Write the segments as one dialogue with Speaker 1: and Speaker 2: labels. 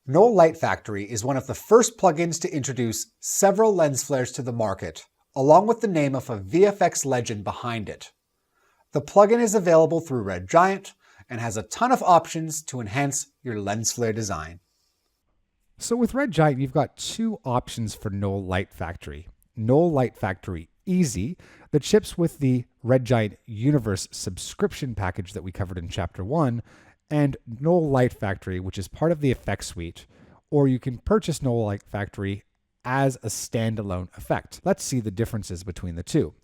Speaker 1: Knoll Light Factory is one of the first plugins to introduce several lens flares to the market, along with the name of a VFX legend behind it. The plugin is available through Red Giant and has a ton of options to enhance your lens flare design.
Speaker 2: So with Red Giant, you've got two options for Knoll Light Factory. Knoll Light Factory Easy, that ships with the Red Giant Universe subscription package that we covered in Chapter 1, and Knoll Light Factory, which is part of the effect suite, or you can purchase Knoll Light Factory as a standalone effect. Let's see the differences between the two.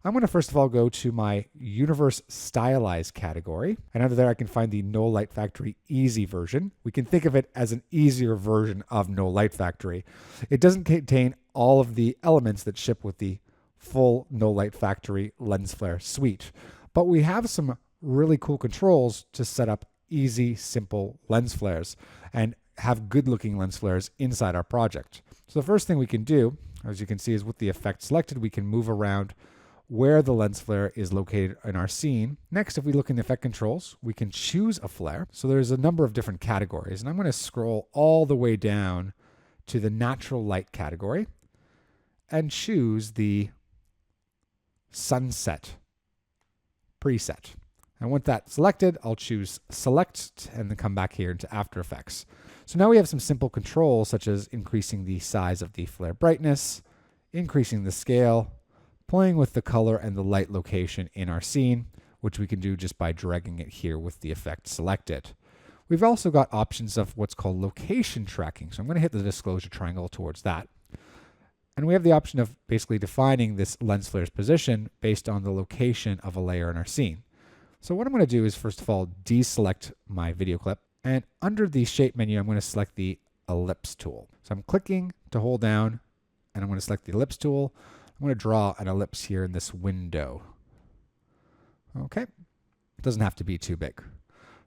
Speaker 2: I'm going to first of all go to my Universe Stylized category, and under there I can find the Knoll Light Factory Easy version. We can think of it as an easier version of Knoll Light Factory. It doesn't contain all of the elements that ship with the full Knoll Light Factory lens flare suite, but we have some really cool controls to set up easy, simple lens flares and have good looking lens flares inside our project. So the first thing we can do, as you can see, is with the effect selected, we can move around where the lens flare is located in our scene. Next, if we look in the effect controls, we can choose a flare. So there's a number of different categories, and I'm going to scroll all the way down to the natural light category and choose the sunset preset. And with that selected, I'll choose select and then come back here into After Effects. So now we have some simple controls such as increasing the size of the flare brightness, increasing the scale, playing with the color and the light location in our scene, which we can do just by dragging it here with the effect selected. We've also got options of what's called location tracking. So I'm going to hit the disclosure triangle towards that. And we have the option of basically defining this lens flare's position based on the location of a layer in our scene. So what I'm going to do is first of all deselect my video clip, and under the shape menu I'm going to select the ellipse tool. So I'm clicking to hold down and I'm going to select the ellipse tool. I'm going to draw an ellipse here in this window. Okay, it doesn't have to be too big.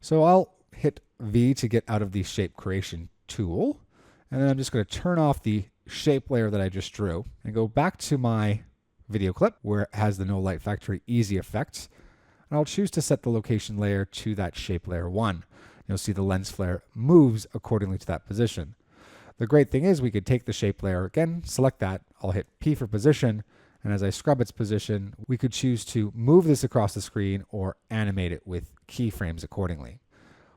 Speaker 2: So I'll hit V to get out of the shape creation tool, and then I'm just going to turn off the shape layer that I just drew and go back to my video clip where it has the Knoll Light Factory Easy effect. And I'll choose to set the location layer to that shape layer 1. You'll see the lens flare moves accordingly to that position. The great thing is we could take the shape layer again, select that, I'll hit P for position, and as I scrub its position, we could choose to move this across the screen or animate it with keyframes accordingly.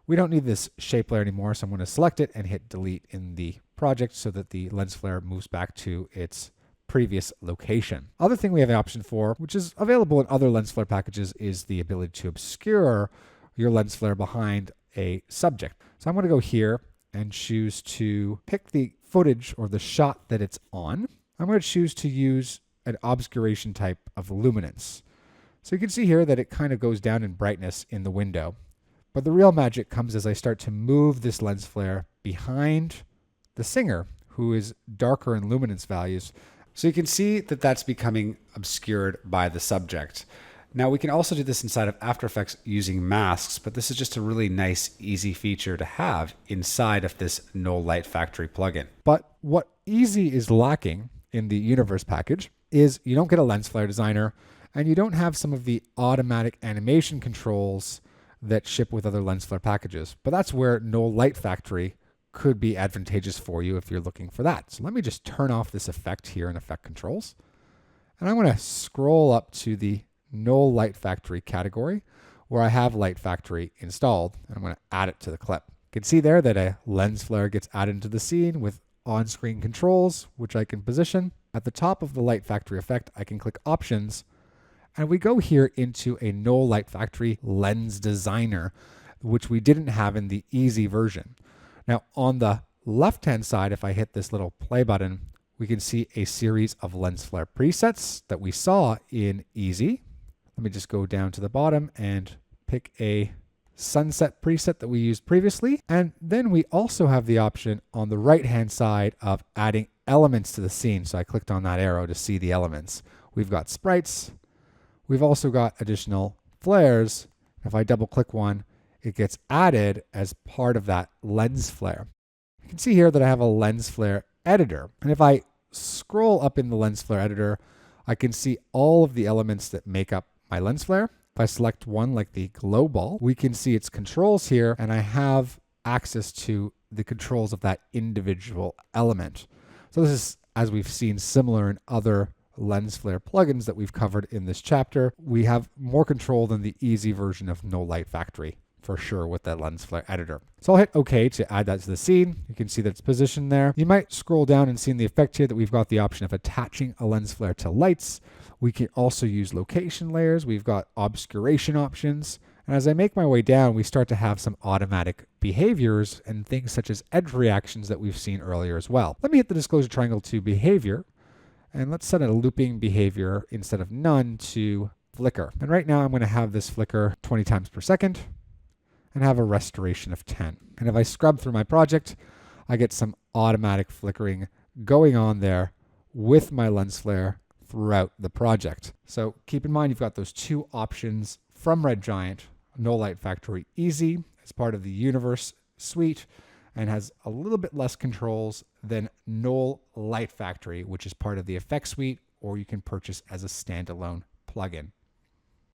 Speaker 2: We don't need this shape layer anymore, so I'm going to select it and hit delete in the project so that the lens flare moves back to its previous location. Other thing we have an option for, which is available in other lens flare packages, is the ability to obscure your lens flare behind a subject. So I'm going to go here and choose to pick the footage or the shot that it's on. I'm going to choose to use an obscuration type of luminance. So you can see here that it kind of goes down in brightness in the window. But the real magic comes as I start to move this lens flare behind the singer, who is darker in luminance values. So you can see that that's becoming obscured by the subject. Now we can also do this inside of After Effects using masks, but this is just a really nice, easy feature to have inside of this Knoll Light Factory plugin. But what Easy is lacking in the Universe package is you don't get a lens flare designer, and you don't have some of the automatic animation controls that ship with other lens flare packages. But that's where Knoll Light Factory could be advantageous for you if you're looking for that. So let me just turn off this effect here in Effect Controls. And I'm going to scroll up to the Knoll Light Factory category where I have Light Factory installed, and I'm going to add it to the clip. You can see there that a lens flare gets added into the scene with on-screen controls, which I can position. At the top of the Light Factory effect, I can click Options, and we go here into a Knoll Light Factory Lens Designer, which we didn't have in the Easy version. Now on the left-hand side, if I hit this little play button, we can see a series of lens flare presets that we saw in Easy. Let me just go down to the bottom and pick a sunset preset that we used previously. And then we also have the option on the right-hand side of adding elements to the scene. So I clicked on that arrow to see the elements. We've got sprites. We've also got additional flares. If I double click one, it gets added as part of that lens flare. You can see here that I have a lens flare editor. And if I scroll up in the lens flare editor, I can see all of the elements that make up my lens flare. If I select one like the glow ball, we can see its controls here, and I have access to the controls of that individual element. So this is, as we've seen, similar in other lens flare plugins that we've covered in this chapter. We have more control than the easy version of Knoll Light Factory, for sure, with that lens flare editor. So I'll hit OK to add that to the scene. You can see that it's positioned there. You might scroll down and see in the effect here that we've got the option of attaching a lens flare to lights. We can also use location layers. We've got obscuration options. And as I make my way down, we start to have some automatic behaviors and things such as edge reactions that we've seen earlier as well. Let me hit the disclosure triangle to behavior, and let's set a looping behavior instead of none to flicker. And right now I'm going to have this flicker 20 times per second and have a restoration of 10. And if I scrub through my project, I get some automatic flickering going on there with my lens flare throughout the project. So keep in mind, you've got those two options from Red Giant. Knoll Light Factory Easy as part of the Universe suite and has a little bit less controls than Knoll Light Factory, which is part of the Effects suite, or you can purchase as a standalone plugin.